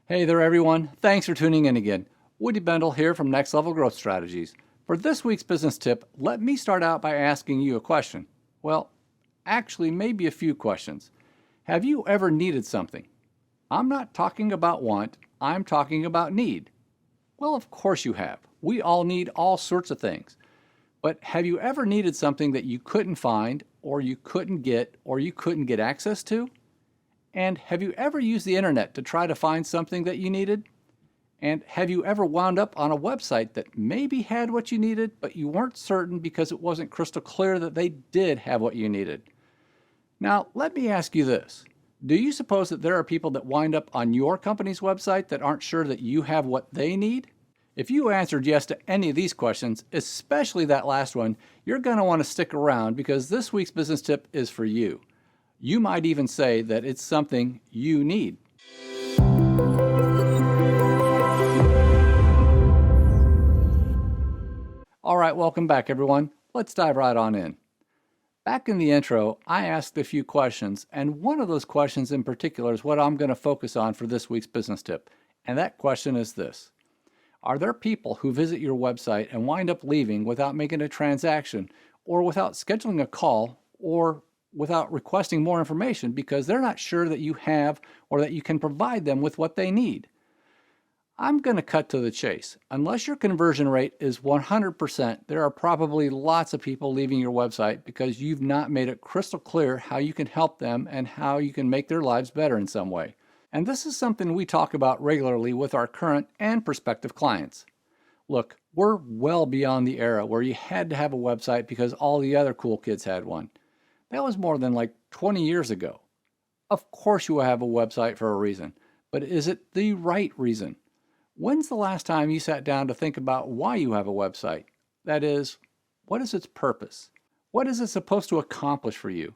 Hey there everyone, thanks for tuning in again. Woody Bendle here from Next Level Growth Strategies. For this week's business tip, let me start out by asking you a question. Well, actually maybe a few questions. Have you ever needed something? I'm not talking about want, I'm talking about need. Well, of course you have. We all need all sorts of things. But have you ever needed something that you couldn't find, or you couldn't get access to? And have you ever used the internet to try to find something that you needed? And have you ever wound up on a website that maybe had what you needed, but you weren't certain because it wasn't crystal clear that they did have what you needed? Now, let me ask you this. Do you suppose that there are people that wind up on your company's website that aren't sure that you have what they need? If you answered yes to any of these questions, especially that last one, you're going to want to stick around because this week's business tip is for you. You might even say that it's something you need. All right, welcome back everyone. Let's dive right on in. Back in the intro, I asked a few questions, and one of those questions in particular is what I'm going to focus on for this week's business tip. And that question is this. Are there people who visit your website and wind up leaving without making a transaction, or without scheduling a call, or without requesting more information because they're not sure that you have or that you can provide them with what they need? I'm going to cut to the chase. Unless your conversion rate is 100%, there are probably lots of people leaving your website because you've not made it crystal clear how you can help them and how you can make their lives better in some way. And this is something we talk about regularly with our current and prospective clients. Look, we're well beyond the era where you had to have a website because all the other cool kids had one. That was more than like 20 years ago. Of course you have a website for a reason, but is it the right reason? When's the last time you sat down to think about why you have a website? That is, what is its purpose? What is it supposed to accomplish for you?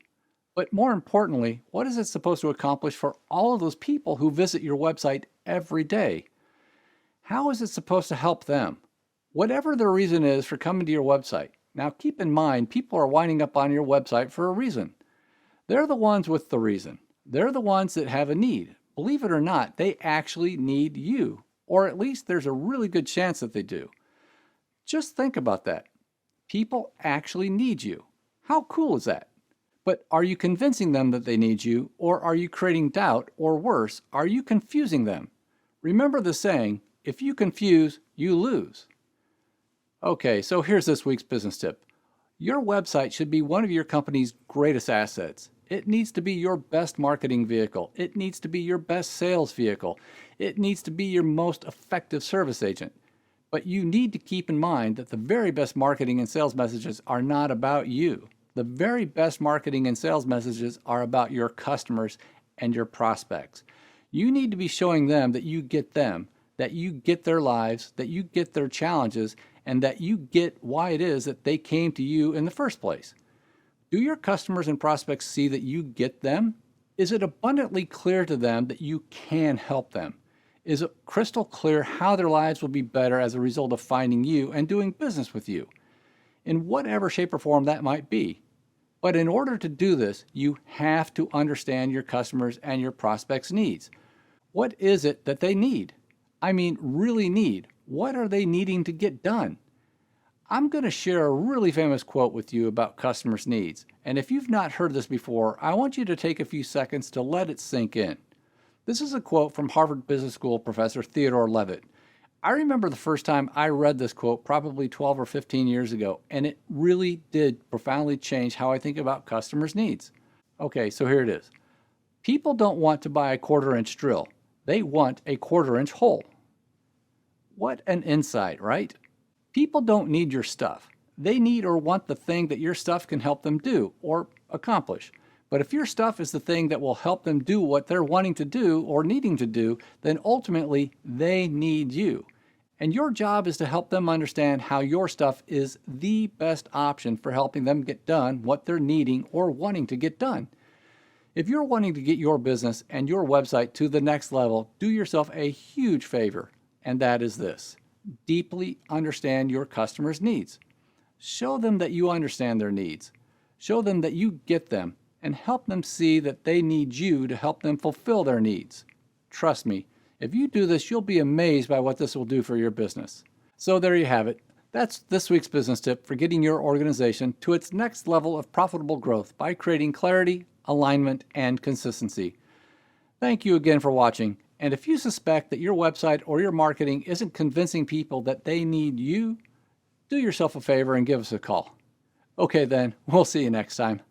But more importantly, what is it supposed to accomplish for all of those people who visit your website every day? How is it supposed to help them? Whatever the reason is for coming to your website. Now keep in mind, people are winding up on your website for a reason. They're the ones with the reason. They're the ones that have a need. Believe it or not, they actually need you. Or at least there's a really good chance that they do. Just think about that. People actually need you. How cool is that? But are you convincing them that they need you, or are you creating doubt, or worse, are you confusing them? Remember the saying, if you confuse, you lose. Okay, so here's this week's business tip. Your website should be one of your company's greatest assets. It needs to be your best marketing vehicle. It needs to be your best sales vehicle. It needs to be your most effective service agent. But you need to keep in mind that the very best marketing and sales messages are not about you. The very best marketing and sales messages are about your customers and your prospects. You need to be showing them, that you get their lives, that you get their challenges, and that you get why it is that they came to you in the first place. Do your customers and prospects see that you get them? Is it abundantly clear to them that you can help them? Is it crystal clear how their lives will be better as a result of finding you and doing business with you? In whatever shape or form that might be. But in order to do this, you have to understand your customers and your prospects' needs. What is it that they need? I mean, really need. What are they needing to get done? I'm going to share a really famous quote with you about customers' needs. And if you've not heard this before, I want you to take a few seconds to let it sink in. This is a quote from Harvard Business School professor Theodore Levitt. I remember the first time I read this quote probably 12 or 15 years ago, and it really did profoundly change how I think about customers' needs. Okay, so here it is. People don't want to buy a quarter-inch drill. They want a quarter-inch hole. What an insight, right? People don't need your stuff. They need or want the thing that your stuff can help them do or accomplish. But if your stuff is the thing that will help them do what they're wanting to do or needing to do, then ultimately they need you. And your job is to help them understand how your stuff is the best option for helping them get done what they're needing or wanting to get done. If you're wanting to get your business and your website to the next level, do yourself a huge favor, and that is this. Deeply understand your customers' needs. Show them that you understand their needs. Show them that you get them, and help them see that they need you to help them fulfill their needs. Trust me, If you do this, you'll be amazed by what this will do for your business. So there you have it. That's this week's business tip for getting your organization to its next level of profitable growth by creating clarity, alignment, and consistency. Thank you again for watching. And if you suspect that your website or your marketing isn't convincing people that they need you, do yourself a favor and give us a call. Okay then, we'll see you next time.